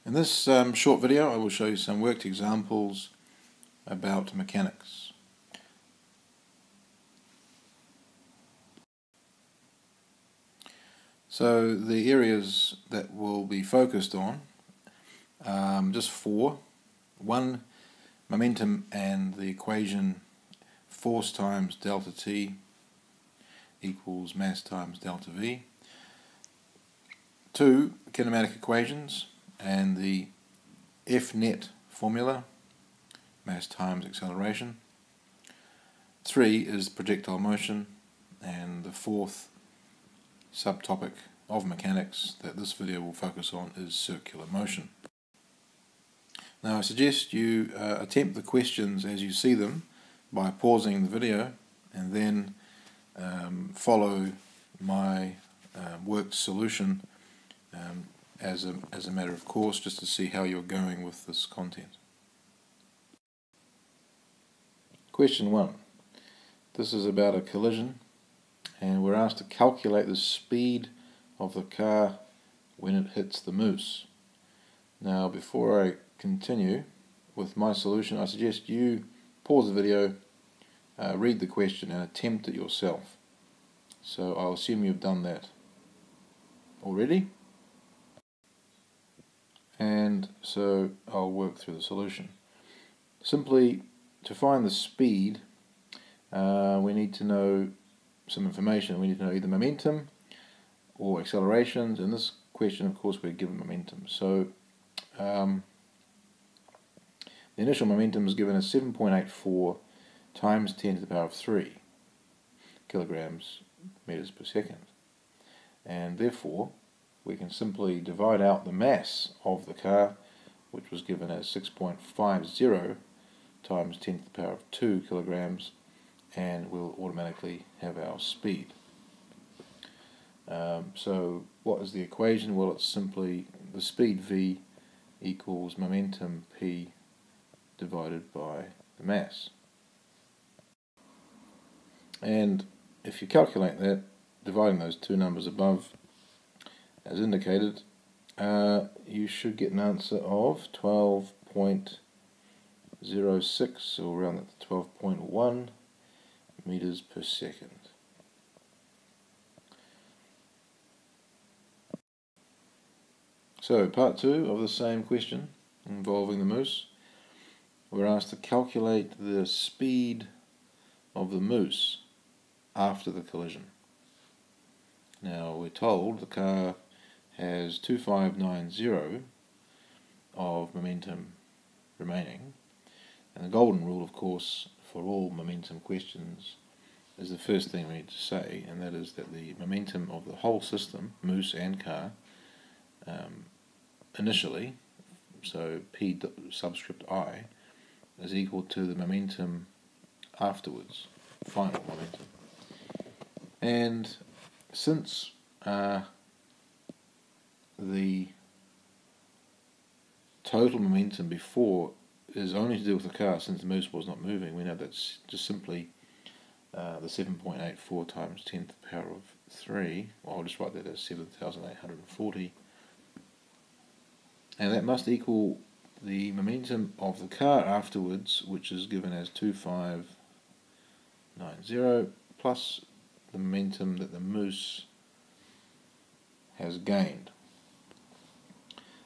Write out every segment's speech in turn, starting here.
In this short video I will show you some worked examples about mechanics. So the areas that will be focused on, just four. One, momentum and the equation force times delta T equals mass times delta V. Two, kinematic equations and the F net formula, mass times acceleration. Three is projectile motion, and the fourth subtopic of mechanics that this video will focus on is circular motion. Now I suggest you attempt the questions as you see them by pausing the video and then follow my worked solution as a matter of course, just to see how you're going with this content. Question 1. This is about a collision, and we're asked to calculate the speed of the car when it hits the moose. Now before I continue with my solution, I suggest you pause the video, read the question and attempt it yourself. So I'll assume you've done that already. And so I'll work through the solution. Simply, to find the speed, we need to know some information. We need to know either momentum or accelerations. In this question, of course, we're given momentum. So the initial momentum is given as 7.84 times 10 to the power of 3 kilograms meters per second. And therefore, we can simply divide out the mass of the car, which was given as 6.50 times 10 to the power of 2 kilograms, and we'll automatically have our speed. So what is the equation? Well, it's simply the speed V equals momentum P divided by the mass. And if you calculate that, dividing those two numbers above as indicated, you should get an answer of 12.06, or around that 12.1 meters per second. So part 2 of the same question involving the moose. We're asked to calculate the speed of the moose after the collision. Now we're told the car has 2590 of momentum remaining, and the golden rule, of course, for all momentum questions is the first thing we need to say, and that is that the momentum of the whole system, moose and car, initially, so P subscript I, is equal to the momentum afterwards, final momentum. And since the total momentum before is only to do with the car, since the moose was not moving, we know that's just simply the 7.84 times 10 to the power of 3. Well, I'll just write that as 7,840. And that must equal the momentum of the car afterwards, which is given as 2590, plus the momentum that the moose has gained.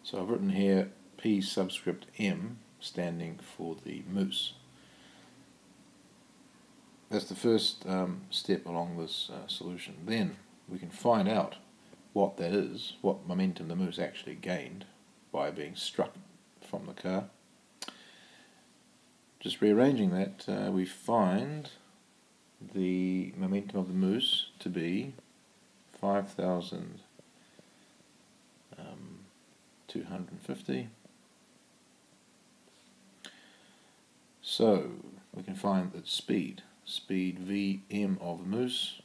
So I've written here P subscript M, standing for the moose. That's the first step along this solution. Then we can find out what that is, what momentum the moose actually gained by being struck from the car. Just rearranging that, we find the momentum of the moose to be 5,250. So we can find that speed Vm of the moose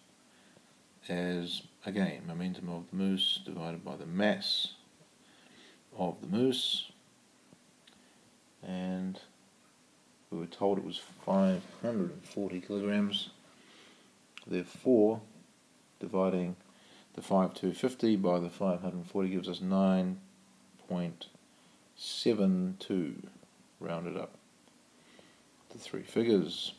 as, again, momentum of the moose divided by the mass of the moose, and we were told it was 540 kilograms. Therefore, dividing the 5,250 by the 540 gives us 9.5 7.2, rounded up to 3 figures.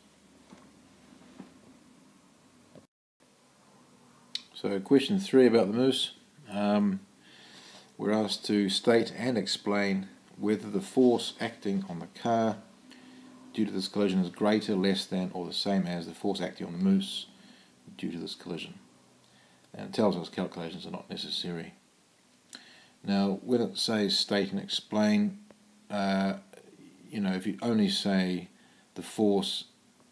So question 3 about the moose. We're asked to state and explain whether the force acting on the car due to this collision is greater, less than, or the same as the force acting on the moose due to this collision. And it tells us calculations are not necessary. Now, when it says state and explain, if you only say the force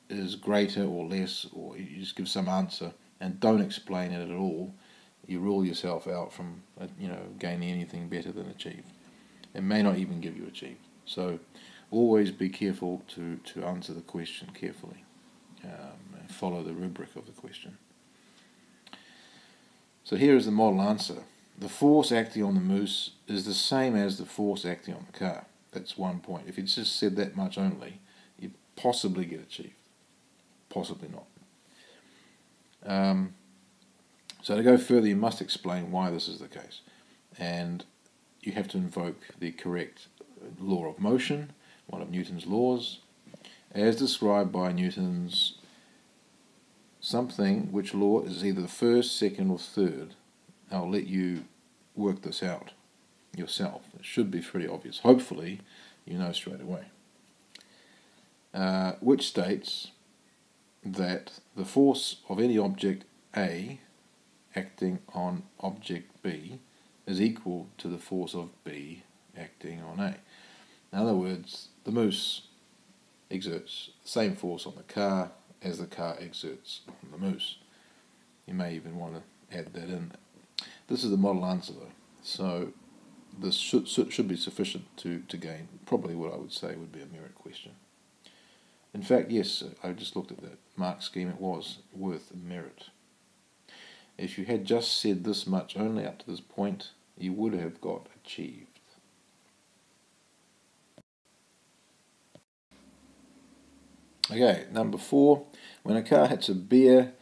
is greater or less, or you just give some answer and don't explain it at all, you rule yourself out from gaining anything better than achieved. It may not even give you achieved. So always be careful to answer the question carefully and follow the rubric of the question. So here is the model answer. The force acting on the moose is the same as the force acting on the car. That's 1 point. If you just said that much only, you'd possibly get achieved. Possibly not. So to go further, you must explain why this is the case. And you have to invoke the correct law of motion, one of Newton's laws, as described by Newton's something which law is either the first, second, or third. I'll let you work this out yourself. It should be pretty obvious. Hopefully, you know straight away. Which states that the force of any object A acting on object B is equal to the force of B acting on A. In other words, the moose exerts the same force on the car as the car exerts on the moose. You may even want to add that in. This is the model answer though, so this should be sufficient to gain probably what I would say would be a merit question. In fact, yes, I just looked at that mark scheme, it was worth merit. If you had just said this much only up to this point, you would have got achieved. Okay, number 4. When a car hits a bear,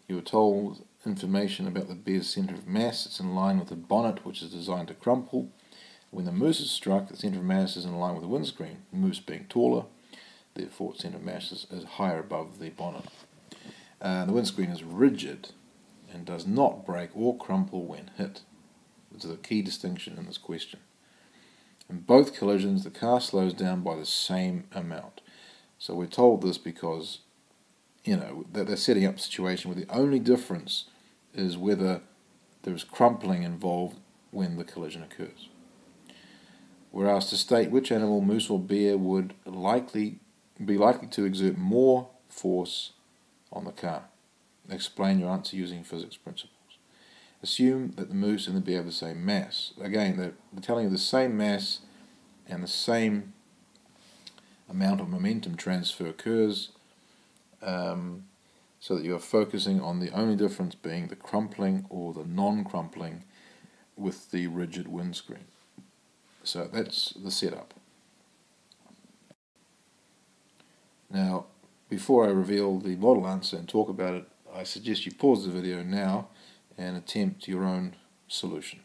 you are told information about the bear's centre of mass. It's in line with the bonnet, which is designed to crumple. When the moose is struck, the centre of mass is in line with the windscreen, the moose being taller, therefore its centre of mass is higher above the bonnet. The windscreen is rigid and does not break or crumple when hit. This is a key distinction in this question. In both collisions, the car slows down by the same amount. So we're told this because, that they're setting up a situation where the only difference is whether there's crumpling involved when the collision occurs. We're asked to state which animal, moose or bear, would be likely to exert more force on the car. Explain your answer using physics principles. Assume that the moose and the bear have the same mass. Again, they're telling you the same mass and the same amount of momentum transfer occurs, so that you are focusing on the only difference being the crumpling or the non-crumpling with the rigid windscreen. So that's the setup. Now, before I reveal the model answer and talk about it, I suggest you pause the video now and attempt your own solution.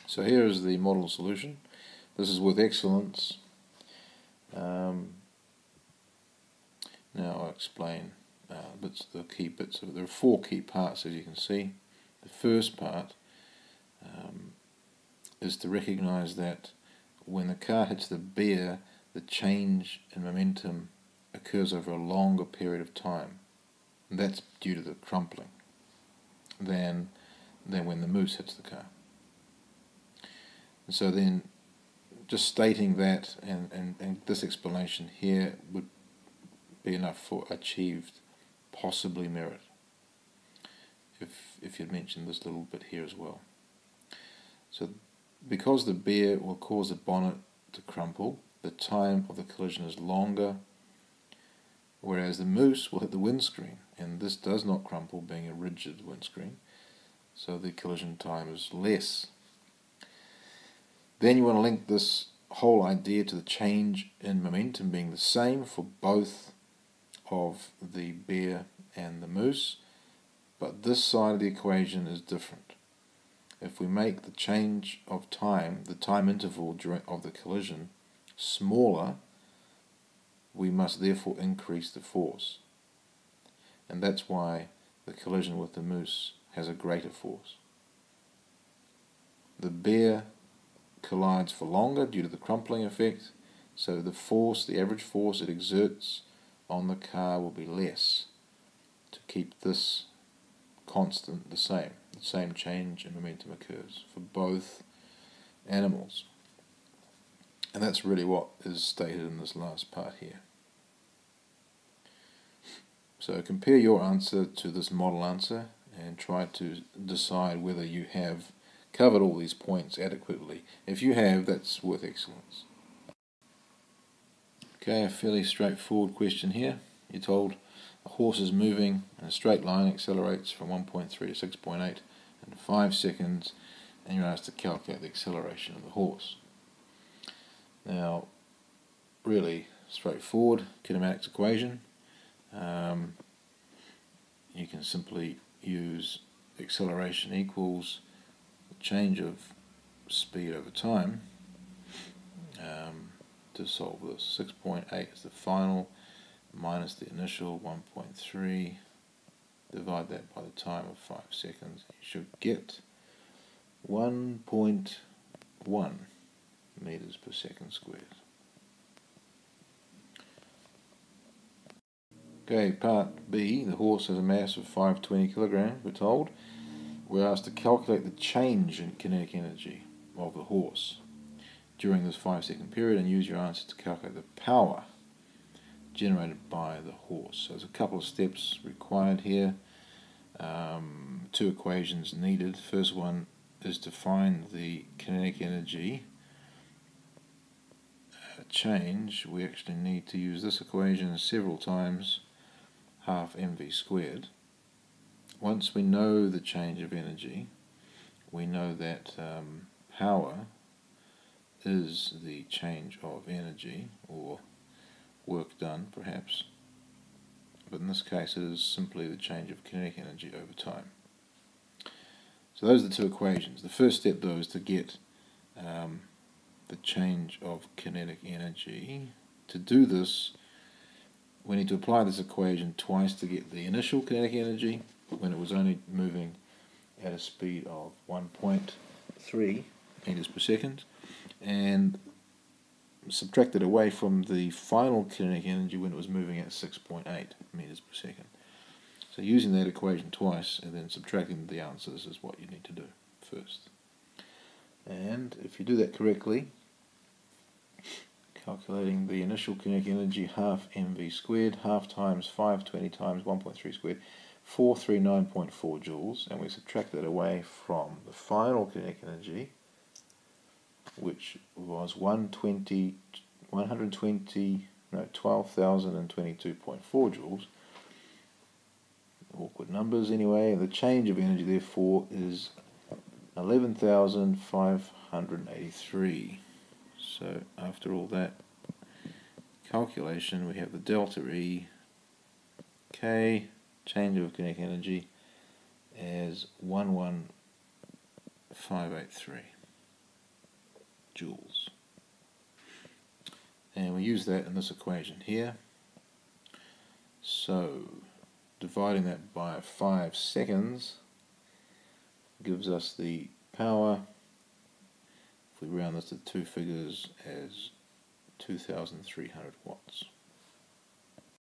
So here is the model solution. This is with excellence. Now I'll explain the key bits of it. There are 4 key parts, as you can see. The first part is to recognize that when the car hits the bear, the change in momentum occurs over a longer period of time. And that's due to the crumpling than when the moose hits the car. And so then, just stating that and this explanation here would be enough for achieved, possibly merit, if you'd mentioned this little bit here as well. So because the bear will cause the bonnet to crumple, the time of the collision is longer, whereas the moose will hit the windscreen, and this does not crumple, being a rigid windscreen, so the collision time is less. Then you want to link this whole idea to the change in momentum being the same for both of the bear and the moose, but this side of the equation is different. if we make the change of time, the time interval of the collision, smaller, we must therefore increase the force. And that's why the collision with the moose has a greater force. The bear collides for longer due to the crumpling effect, so the force, the average force it exerts on the car will be less to keep this constant the same change in momentum occurs for both animals. And that's really what is stated in this last part here. So compare your answer to this model answer and try to decide whether you have covered all these points adequately. If you have, that's worth excellence. Okay, a fairly straightforward question here. You're told a horse is moving in a straight line, accelerates from 1.3 to 6.8 in 5 seconds, and you're asked to calculate the acceleration of the horse. Now, really straightforward kinematics equation. You can simply use acceleration equals the change of speed over time to solve this. 6.8 is the final minus the initial 1.3. Divide that by the time of 5 seconds. You should get 1.1 meters per second squared. Okay, part B, the horse has a mass of 520 kilograms, we're told. We're asked to calculate the change in kinetic energy of the horse during this 5-second period and use your answer to calculate the power generated by the horse. So there's a couple of steps required here, 2 equations needed. First one is to find the kinetic energy change. We actually need to use this equation several times, half mv squared. Once we know the change of energy, we know that power is the change of energy, or work done perhaps, but in this case it is simply the change of kinetic energy over time. So those are the 2 equations. The first step though is to get the change of kinetic energy. To do this, we need to apply this equation twice to get the initial kinetic energy when it was only moving at a speed of 1.3 meters per second, and subtract it away from the final kinetic energy when it was moving at 6.8 meters per second. So using that equation twice and then subtracting the answers is what you need to do first. And if you do that correctly, calculating the initial kinetic energy, half mv squared, half times 520 times 1.3 squared, 439.4 joules, and we subtract that away from the final kinetic energy, which was 12,022.4 joules. Awkward numbers anyway. The change of energy therefore is 11,583. So after all that calculation, we have the delta E K, change of kinetic energy, as 11,583 joules. And we use that in this equation here. So dividing that by 5 seconds gives us the power, if we round this to 2 figures, as 2,300 watts.